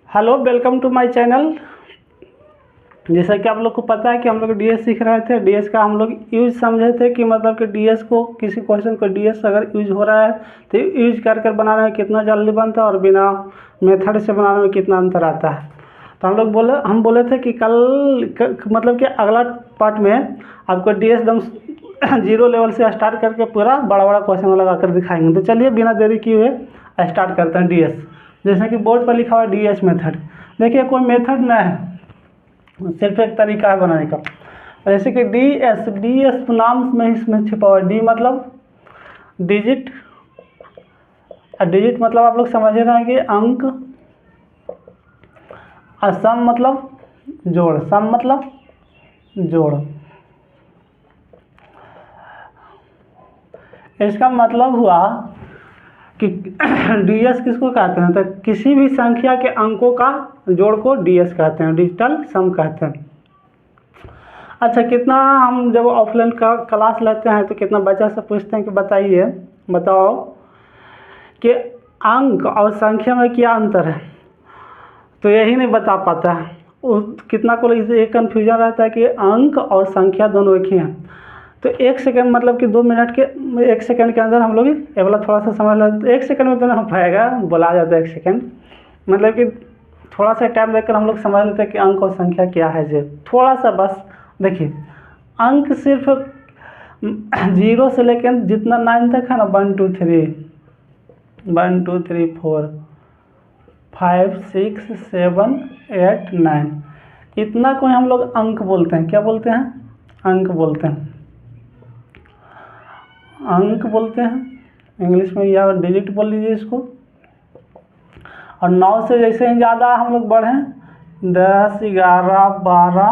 Hello, welcome to my channel. जैसा कि आप लोग को पता है कि हम लोग डीएस सीख रहे थे। डीएस का हम लोग यूज समझे थे कि मतलब कि डीएस को किसी क्वेश्चन को डीएस अगर यूज हो रहा है तो यूज कर कर बनाने में कितना जल्दी बनता है और बिना मेथड से बनाने में कितना अंतर आता है। तो हम बोले थे कि मतलब कि अगला पार्ट में आपको डीएस एकदम जीरो लेवल से स्टार्ट करके पूरा बड़ा बड़ा क्वेश्चन लगा कर दिखाएंगे। तो चलिए बिना देरी किए हुए स्टार्ट करते हैं डीएस। जैसे कि बोर्ड पर लिखा हुआ डीएस मेथड। देखिए कोई मेथड ना है, सिर्फ एक तरीका है बनाने का। जैसे कि डी एस नाम में इसमें छिपा हुआ है। डी मतलब डिजिट, डिजिट मतलब आप लोग समझ रहे हैं कि अंक, और सम मतलब जोड़, सम मतलब जोड़। इसका मतलब हुआ कि डीएस किसको कहते हैं, तो किसी भी संख्या के अंकों का जोड़ को डीएस कहते हैं, डिजिटल सम कहते हैं। अच्छा, कितना हम जब ऑफलाइन का क्लास लेते हैं तो कितना बच्चा से पूछते हैं कि बताओ कि अंक और संख्या में क्या अंतर है, तो यही नहीं बता पाता है। कितना को ये कन्फ्यूजन रहता है कि अंक और संख्या दोनों एक ही हैं। तो 1 सेकंड मतलब कि 2 मिनट के 1 सेकंड के अंदर हम लोग ये वाला थोड़ा सा समझ लेते। 1 सेकंड में तो नहीं हो पाएगा, बोला जाता है 1 सेकंड, मतलब कि थोड़ा सा टाइम देकर हम लोग समझ लेते हैं कि अंक और संख्या क्या है। जो थोड़ा सा बस देखिए, अंक सिर्फ 0 से लेकर जितना 9 तक है ना, 1 2 3 1 2 3 4 5 6 7 8 9, इतना को हम लोग अंक बोलते हैं। क्या बोलते हैं? अंक बोलते हैं, अंक बोलते हैं इंग्लिश में, या डिजिट बोल लीजिए इसको। और 9 से जैसे ही ज़्यादा हम लोग बढ़ें, 10 11 12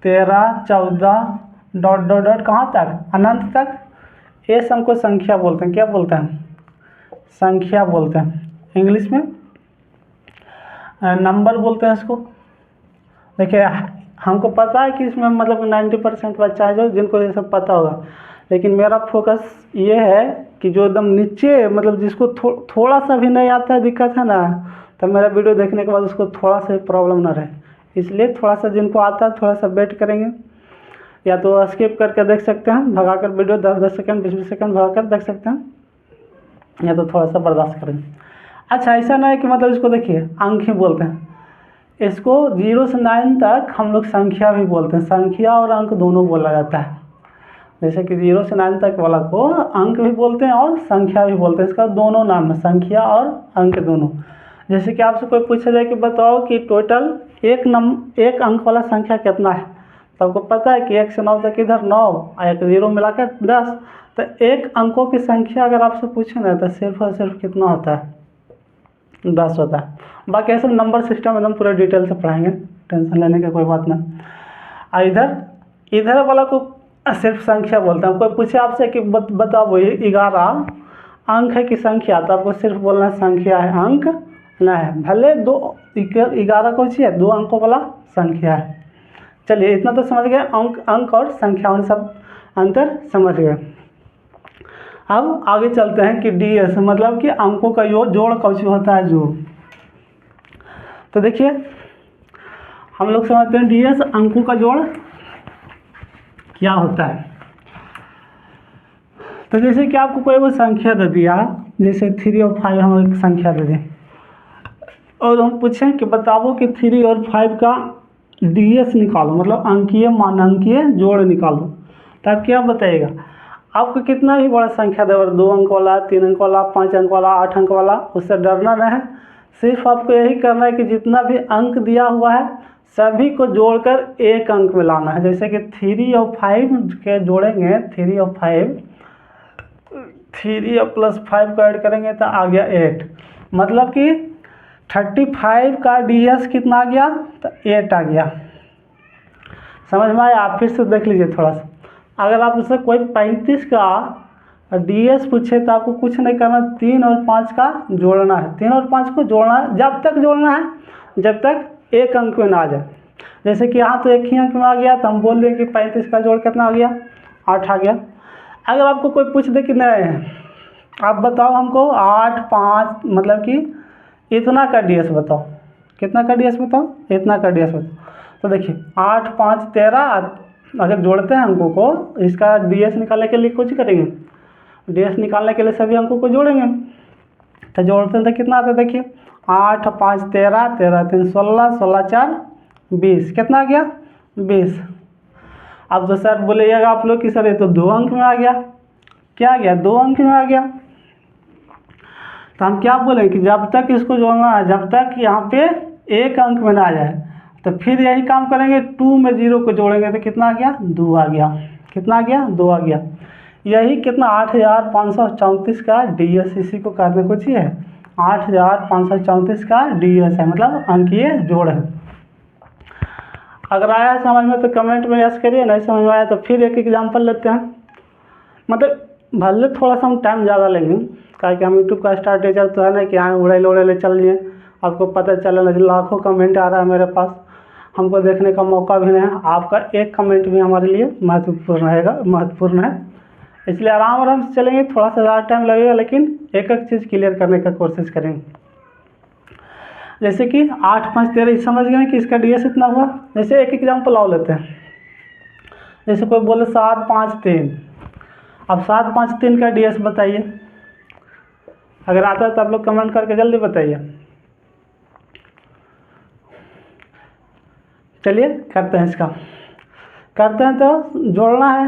13 14 डॉट डॉट डॉट कहाँ तक, अनंत तक, ये सब को संख्या बोलते हैं। क्या बोलते हैं? संख्या बोलते हैं। इंग्लिश में नंबर बोलते हैं इसको। देखिए हमको पता है कि इसमें मतलब 90% बच्चा है जो जिनको ये सब पता होगा, लेकिन मेरा फोकस ये है कि जो एकदम नीचे मतलब जिसको थोड़ा सा भी नहीं आता है, दिक्कत है ना, तो मेरा वीडियो देखने के बाद उसको थोड़ा सा प्रॉब्लम ना रहे, इसलिए थोड़ा सा जिनको आता है थोड़ा सा वेट करेंगे, या तो स्किप करके देख सकते हैं, भगा कर वीडियो 10-10 सेकंड 20-20 सेकंड भगा कर देख सकते हैं, या तो थोड़ा सा बर्दाश्त करें। अच्छा, ऐसा ना है कि मतलब इसको देखिए अंक ही बोलते हैं, इसको 0 से 9 तक हम लोग संख्या भी बोलते हैं। संख्या और अंक दोनों बोला जाता है। जैसे कि 0 से 9 तक वाला को अंक भी बोलते हैं और संख्या भी बोलते हैं। इसका दोनों नाम है, संख्या और अंक दोनों। जैसे कि आपसे कोई पूछा जाए कि बताओ कि टोटल एक अंक वाला संख्या कितना है, तो आपको पता है कि 1 से 9 तक इधर 9 और एक 0 मिलाकर 10। तो एक अंकों की संख्या अगर आपसे पूछे ना तो सिर्फ और सिर्फ कितना होता है? 10 होता है। बाकी ऐसे नंबर सिस्टम एकदम पूरे डिटेल से पढ़ाएंगे, टेंशन लेने की कोई बात नहीं। और इधर वाला को सिर्फ संख्या बोलते हैं। कोई पूछे आपसे कि बताओ ये 11 अंक है कि संख्या, तो आपको सिर्फ बोलना है संख्या है, अंक ना है। भले 11 को चाहिए 2 अंकों वाला संख्या है। चलिए इतना तो समझ गए, अंक और संख्या उन सब अंतर समझ गए। अब आगे चलते हैं कि डीएस मतलब कि अंकों का जोड़ कैसे होता है, जो तो देखिए हम लोग समझते हैं डीएस अंकों का जोड़ क्या होता है। तो जैसे कि आपको कोई वो संख्या दे दिया, जैसे 3 और 5 हम एक संख्या दे दें और हम पूछें कि बताओ कि 3 और 5 का डीएस निकालो, मतलब अंकीय मानांकीय जोड़ निकालो, तो आप क्या बताइएगा? आपको कितना भी बड़ा संख्या दे, 2 अंक वाला, 3 अंक वाला, 5 अंक वाला, 8 अंक वाला, उससे डरना नहीं है। सिर्फ आपको यही करना है कि जितना भी अंक दिया हुआ है सभी को जोड़कर एक अंक में लाना है। जैसे कि 3 और 5 के जोड़ेंगे, 3 और 5, 3 और +5 को ऐड करेंगे तो आ गया 8, मतलब कि 35 का डीएस कितना आ गया? तो 8 आ गया। समझ में आया? आप फिर से देख लीजिए थोड़ा सा। अगर आप उससे कोई 35 का डीएस पूछे तो आपको कुछ नहीं करना, 3 और 5 का जोड़ना है। 3 और 5 को जोड़ना है, जब तक जोड़ना है जब तक एक अंक में ना आ जाए। जैसे कि यहाँ तो एक ही अंक में आ गया, तो हम बोल दें कि 35 का जोड़ कितना आ गया? 8 आ गया। अगर आपको कोई पूछ दे कि नहीं अब बताओ हमको 8 5 मतलब कि इतना का डी एस बताओ, कितना का डी एस बताओ, इतना का डी एस बताओ। तो देखिए 8 5 13, अगर जोड़ते हैं अंकों को, इसका डी एस निकालने के लिए कुछ करेंगे, डी एस निकालने के लिए सभी अंकों को जोड़ेंगे। तो जोड़ते हैं तो कितना आता है, देखिए 8 5 13, 13 3 16, 16 4 20, कितना आ गया 20। अब तो सर बोलिएगा आप लोग कि सर ये तो 2 अंक में आ गया, क्या आ गया 2 अंक में आ गया। तो हम क्या बोलें कि जब तक इसको जोड़ना है, जब तक यहाँ पे 1 अंक में ना आ जाए, तो फिर यही काम करेंगे, 2 में 0 को जोड़ेंगे तो कितना आ गया 2 आ गया, कितना आ गया 2 आ गया। यही कितना 8534 का डी एस, इसी को करने को चाहिए 8534 का डी एस है, मतलब अंकीय जोड़ है। अगर आया है समझ में तो कमेंट में यस करिए, नहीं समझ में आया तो फिर एक एग्जांपल लेते हैं। मतलब भले थोड़ा सा हम टाइम ज़्यादा लेंगे, क्या कि हम यूट्यूब का स्ट्रैटेजर तो है ना कि यहाँ उड़े चल रही है, आपको पता चला ना, लाखों कमेंट आ रहा है मेरे पास, हमको देखने का मौका भी नहीं है। आपका एक कमेंट भी हमारे लिए महत्वपूर्ण है, इसलिए आराम से चलेंगे, थोड़ा सा ज़्यादा टाइम लगेगा, लेकिन एक एक चीज़ क्लियर करने का कोशिश करेंगे। जैसे कि 8 5 13 समझ गए कि इसका डी एस इतना हुआ। जैसे एक एग्जाम्पल और लेते हैं, जैसे कोई बोले 7 5 3, अब 7 5 3 का डी एस बताइए, अगर आता है तो आप लोग कमेंट करके जल्दी बताइए। चलिए करते हैं, इसका करते हैं। तो जोड़ना है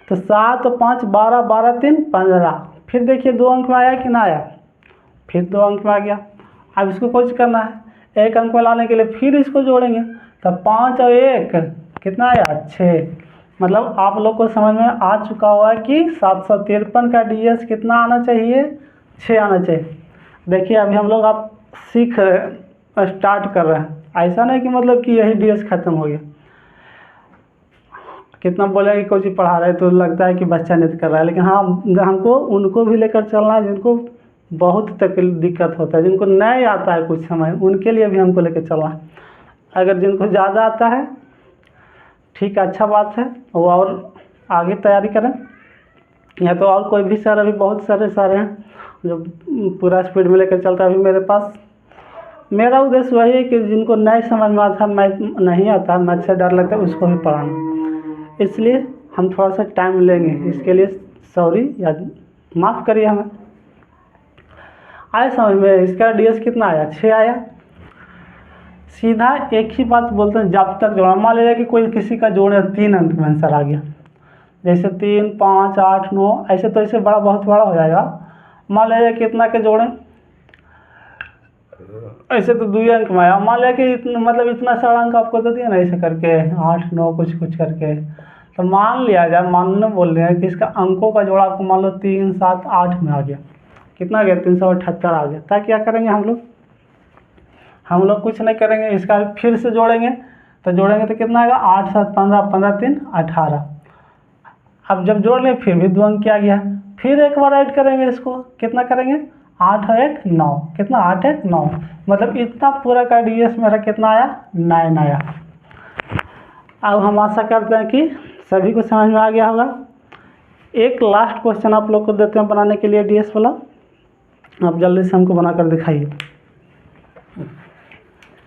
तो 7 5 12, 12 3 15, फिर देखिए 2 अंक में आया कि ना आया, फिर 2 अंक में आ गया। अब इसको कुछ करना है, 1 अंक में लाने के लिए फिर इसको जोड़ेंगे, तो 5 और 1 कितना आया 6, मतलब आप लोग को समझ में आ चुका हुआ है कि 753 का डी एस कितना आना चाहिए, 6 आना चाहिए। देखिए अभी हम लोग आप सीख स्टार्ट कर रहे हैं, ऐसा नहीं कि मतलब कि यही डी एस ख़त्म हो गया। कितना बोले कि कोई चीज़ पढ़ा रहे तो लगता है कि बच्चा नृत्य कर रहा है, लेकिन हाँ हमको उनको भी लेकर चलना है जिनको बहुत दिक्कत होता है, जिनको नहीं आता है कुछ समय, उनके लिए भी हमको लेकर चलना है। अगर जिनको ज़्यादा आता है ठीक है, अच्छा बात है, वो और आगे तैयारी करें, या तो और कोई भी सर, अभी बहुत सारे सर हैं जो पूरा स्पीड में लेकर चलता है। अभी मेरे पास मेरा उद्देश्य वही है कि जिनको नहीं समझ में आता, मैथ नहीं आता, मैथ से डर लगता है, उसको भी पढ़ाना, इसलिए हम थोड़ा सा टाइम लेंगे, इसके लिए सॉरी या माफ़ करिए हमें। आए समझ में, इसका डी एस कितना आया 6 आया। सीधा एक ही बात बोलते हैं, जब तक जोड़ा, मान लीजिए कि कोई किसी का जोड़े 3 अंक में आंसर आ गया, जैसे 3 5 8 9, ऐसे तो ऐसे बड़ा बहुत बड़ा हो जाएगा। मान लीजिए कितना के जोड़ें, ऐसे तो 2 अंक में आया, मान लिया कि इतना मतलब इतना सारा अंक आपको दे दिया ना, ऐसे करके 8 9 कुछ करके, तो मान लिया जाए, मानने बोल रहे हैं कि इसका अंकों का जोड़ा आपको मान लो 3 7 8 में आ गया, कितना आ गया 378 आ गया। तब क्या करेंगे हम लोग कुछ नहीं करेंगे, इसका फिर से जोड़ेंगे, तो कितना आएगा 8 7 15, 15 3 18। अब जब जोड़ लें फिर भी 2 अंक क्या गया, फिर एक बार ऐड करेंगे, इसको कितना करेंगे 8 और 1 9, कितना 8 1 9, मतलब इतना पूरा का डी एस मेरा कितना आया 9 आया। अब हम आशा करते हैं कि सभी को समझ में आ गया होगा। एक लास्ट क्वेश्चन आप लोग को देते हैं बनाने के लिए डी एस वाला, आप जल्दी से हमको बनाकर दिखाइए।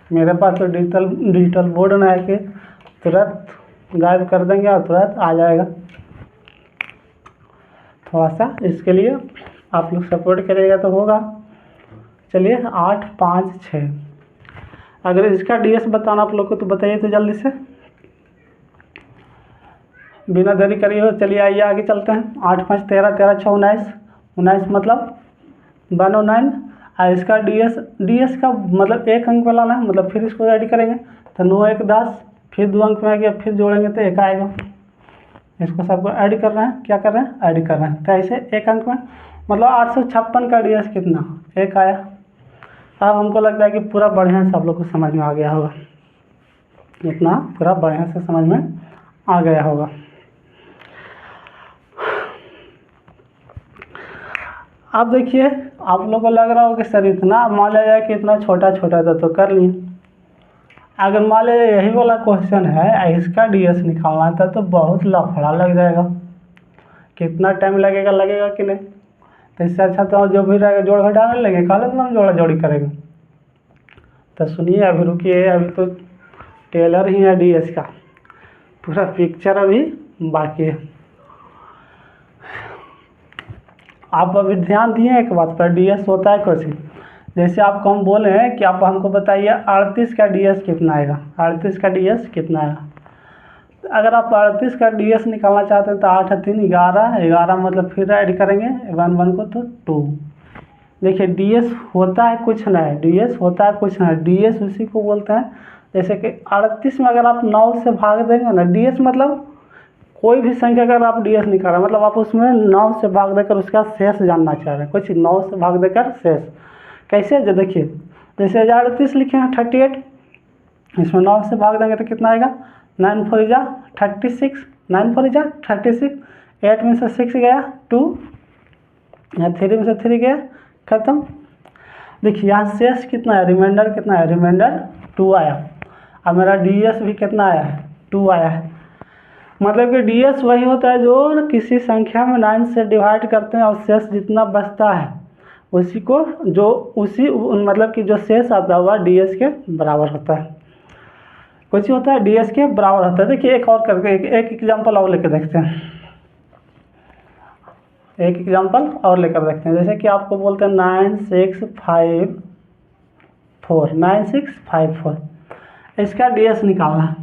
मेरे पास तो डिजिटल बोर्ड ना है कि तुरंत गायब कर देंगे और तुरंत आ जाएगा, थोड़ा सा इसके लिए आप लोग सपोर्ट करिएगा तो होगा। चलिए 8 5 6, अगर इसका डी एस बताना आप लोग को तो बताइए तो जल्दी से, बिना देरी करिए हो। चलिए आइए आगे चलते हैं। 8 5 13, 13 6 19, 19 मतलब 109। इसका डी एस का मतलब 1 अंक में लाना है, मतलब फिर इसको ऐड करेंगे तो 9 1 10, फिर 2 अंक में आ गया, फिर जोड़ेंगे तो 1 आएगा। इसको सबको ऐड कर रहे हैं, क्या कर रहे हैं ऐड कर रहे हैं, तो ऐसे 1 अंक में मतलब 856 का डी एस कितना 1 आया। अब हमको लगता है कि पूरा बढ़िया से आप लोग को समझ में आ गया होगा, इतना पूरा बढ़िया से समझ में आ गया होगा। अब देखिए आप लोग को लग रहा हो कि सर इतना, मान लिया जाए कि इतना छोटा छोटा था तो कर लिए, अगर मान लीजिए यही वाला क्वेश्चन है, इसका डी एस निकालना था तो बहुत लफड़ा लग जाएगा। कितना टाइम लगेगा कि नहीं, तो इससे अच्छा तो जो भी रहेगा जोड़ घटाने लेंगे, कॉलेज में हम जोड़ा जोड़ी करेंगे। तो सुनिए अभी रुकिए, अभी तो टेलर ही है डीएस का, पूरा पिक्चर अभी बाकी है। आप अभी ध्यान दिए एक बात पर, डीएस होता है कैसे। जैसे आपको हम बोले हैं कि आप हमको बताइए 38 का डीएस कितना आएगा, 38 का डीएस कितना आएगा। अगर आप 38 का डीएस निकालना चाहते हैं तो 8 3 11, 11 मतलब फिर ऐड करेंगे 1 1 को तो 2। देखिए डीएस होता है कुछ नहीं, डीएस होता है कुछ नहीं, डीएस उसी को बोलते हैं। जैसे कि 38 में अगर आप 9 से भाग देंगे ना, डीएस मतलब कोई भी संख्या अगर आप डीएस निकाल रहे हैं मतलब आप उसमें 9 से भाग देकर उसका शेष जानना चाह रहे हैं, कुछ 9 से भाग देकर शेष कैसे, जो देखिए जैसे 38 लिखे हैं 38, इसमें 9 से भाग देंगे तो कितना आएगा, 9 4 जा 36, 9 4 जा 36, 8 में से 6 गया 2, यहाँ 3 में से 3 गया खत्म। देखिए यहाँ शेष कितना है, रिमाइंडर कितना है, रिमाइंडर 2 आया। अब मेरा डीएस भी कितना आया है, 2 आया है। मतलब कि डीएस वही होता है जो किसी संख्या में 9 से डिवाइड करते हैं और शेष जितना बचता है उसी को, जो उसी मतलब कि जो शेष आता हुआ डीएस के बराबर होता है, कुछ होता है डीएस के बराबर होता है। देखिए एक और करके एक एग्जांपल और लेकर देखते हैं, एक एग्जांपल और लेकर देखते हैं। जैसे कि आपको बोलते हैं 9654, इसका डीएस निकालना है।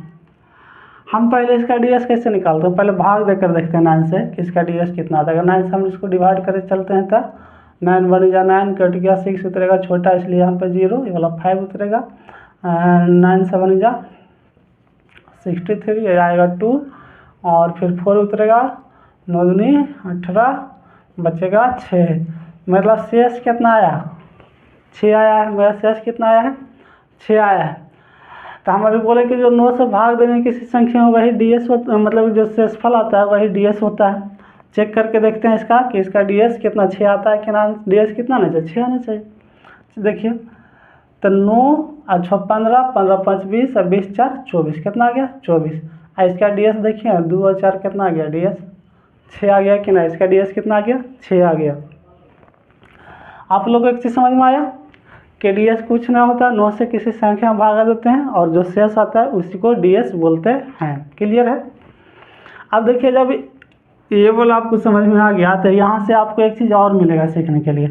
हम पहले इसका डीएस कैसे निकालते हैं, पहले भाग देकर देखते हैं 9 से कि इसका डीएस कितना आता है। अगर 9 से हम इसको डिवाइड करके चलते हैं तो 9 बन जा 9 कट गया, 6 उतरेगा छोटा इसलिए यहाँ पे 0, ये वाला 5 उतरेगा, 9 से बन जा 63, ये आएगा 2 और फिर 4 उतरेगा, 9 दूनी 18 बचेगा 6। मतलब शेष कितना आया, 6 आया है। मेरा शेष कितना आया है, 6 आया है। तो हम अभी बोले कि जो 9 से भाग देंगे किसी संख्या में वही डीएस होता है, मतलब जो शेषफल आता है वही डीएस होता है। चेक करके देखते हैं इसका कि इसका डीएस कितना 6 आता है कि ना, डीएस कितना आना चाहिए, 6 आना चाहिए। देखिए तो 9 और 6 15, 15 5 20 और 20 4 24, कितना आ गया 24। और इसका डीएस देखिए 2 और 4 कितना आ गया, डीएस 6 आ गया कि ना, इसका डीएस कितना आ गया, 6 आ गया। आप लोग को एक चीज़ समझ में आया कि डीएस कुछ ना होता, 9 से किसी संख्या में भागा देते हैं और जो शेष आता है उसी को डीएस बोलते हैं। क्लियर है। अब देखिए जब ये बोला आपको समझ में आ गया तो यहाँ से आपको एक चीज़ और मिलेगा सीखने के लिए।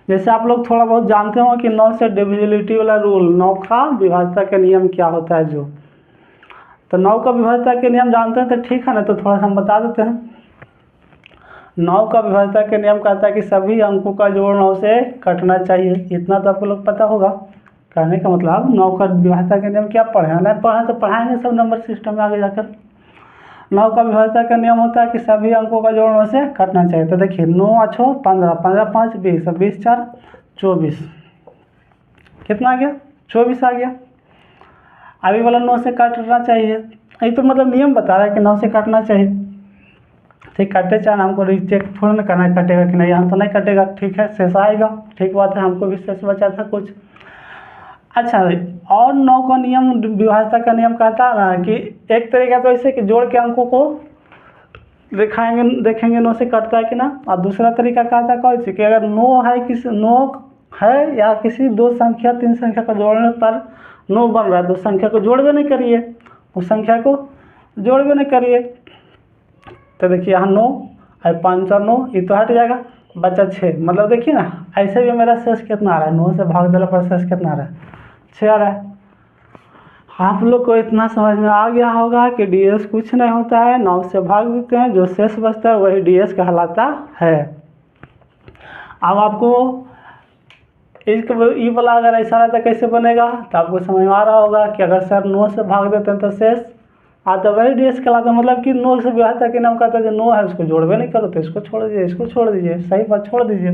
जैसे आप लोग थोड़ा बहुत जानते हो कि 9 से डिविजिबिलिटी वाला रूल, 9 का विभाज्यता का नियम क्या होता है जो, तो 9 का विभाज्यता के नियम जानते हैं तो ठीक है ना, तो थोड़ा सा हम बता देते हैं। 9 का विभाज्यता के नियम कहता है कि सभी अंकों का जोड़ 9 से कटना चाहिए। इतना तो आपको लोग पता होगा। कहने का मतलब 9 का विभाज्यता के नियम क्या पढ़े, नहीं पढ़े तो पढ़ाएंगे सब नंबर सिस्टम में आगे जाकर। 9 का विभाज्यता का नियम होता है कि सभी अंकों का जोड़ 9 से कटना चाहिए। तो देखिए 9 अच्छो 15, 15 5 20, 20 4 24, कितना आ गया 24 आ गया। अभी वाला 9 से काटना चाहिए, ये तो मतलब नियम बता रहा है कि 9 से काटना चाहिए। ठीक, काटे चाहे हमको रिचेक थोड़ा ना करना है कटेगा कि नहीं, यहाँ तो नहीं कटेगा, ठीक है शेष आएगा, ठीक बात है, हमको भी शेष बचा था कुछ। अच्छा और 9 का नियम विभाज्यता का नियम कहता है ना कि एक तरीका तो ऐसे कि जोड़ के अंकों को देखेंगे 9 से कटता है कि ना, और दूसरा तरीका कहता है कौन कि अगर 9 है, किसी 9 है या किसी 2 संख्या 3 संख्या को जोड़ने पर 9 बन रहा है तो संख्या को जोड़वे नहीं करिए, उस संख्या को जोड़वे नहीं करिए। तो देखिए यहाँ 9 और 5 और 9 ये तो हट जाएगा, बचा 6। मतलब देखिए ना ऐसे भी मेरा शेष कितना आ रहा है, 9 से भाग देने पर शेष कितना आ रहा है, 6 आ रहा है। आप लोग को इतना समझ में आ गया होगा कि डीएस कुछ नहीं होता है, 9 से भाग देते हैं, जो शेष बचता है वही डीएस कहलाता है। अब आपको ये वाला अगर ऐसा रहता कैसे बनेगा तो आपको समझ में आ रहा होगा कि अगर सर 9 से भाग देते हैं तो शेष आता वही डीएस कहलाता। मतलब कि 9 से विभाज्यता के नाम कहता है जो 9 है उसको जोड़वे नहीं करो तो इसको छोड़ दीजिए, इसको छोड़ दीजिए, सही बात छोड़ दीजिए।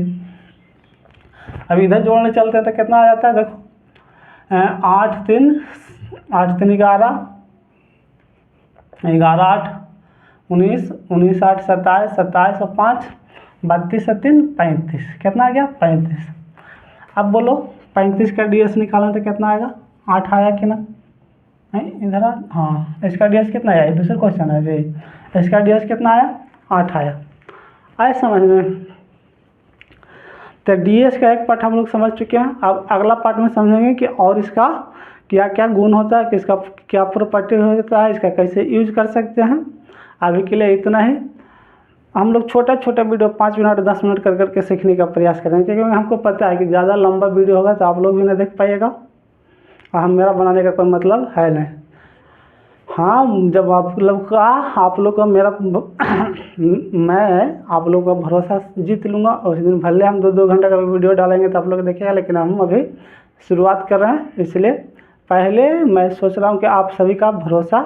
अब इधर जोड़ने चलते हैं तो कितना आ जाता है, देखो 8 3 11, 11 8 19, 19 8 27, 27 और 5 32 और 3 35, कितना आ गया 35। अब बोलो 35 का डीएस निकालें तो कितना आएगा, 8 आया कि ना, नहीं इधर हाँ, इसका डीएस कितना आया, दूसरा क्वेश्चन है जी, इसका डीएस कितना आया 8 आया। आए समझ में। तो डीएस का एक पार्ट हम लोग समझ चुके हैं। अब अगला पार्ट में समझेंगे कि और इसका क्या क्या गुण होता है, कि इसका क्या प्रॉपर्टी होता है, इसका कैसे यूज कर सकते हैं। अभी के लिए इतना ही। हम लोग छोटा छोटा वीडियो 5 मिनट 10 मिनट कर करके सीखने का प्रयास करेंगे, क्योंकि हमको पता है कि ज़्यादा लंबा वीडियो होगा तो आप लोग भी नहीं देख पाइएगा और मेरा बनाने का कोई मतलब है नहीं। हाँ, जब आप लोग का मेरा मैं आप लोग का भरोसा जीत लूँगा और उस दिन भले हम 2-2 घंटे का वीडियो डालेंगे तो आप लोग देखिएगा, लेकिन हम अभी शुरुआत कर रहे हैं, इसलिए पहले मैं सोच रहा हूँ कि आप सभी का भरोसा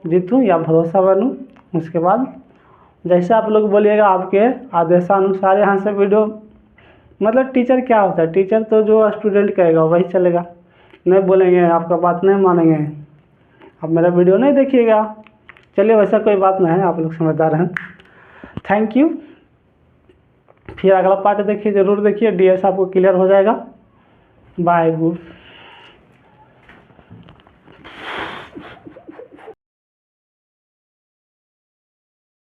जीतूँ या भरोसा बनूँ। उसके बाद जैसे आप लोग बोलिएगा, आपके आदेशानुसार यहाँ से वीडियो, मतलब टीचर क्या होता है, टीचर तो जो स्टूडेंट कहेगा वही चलेगा। नहीं बोलेंगे, आपका बात नहीं मानेंगे, आप मेरा वीडियो नहीं देखिएगा। चलिए, वैसा कोई बात नहीं है, आप लोग समझदार हैं। Thank you. फिर अगला पार्ट देखिए, ज़रूर देखिए, डीएस आपको क्लियर हो जाएगा। Bye good.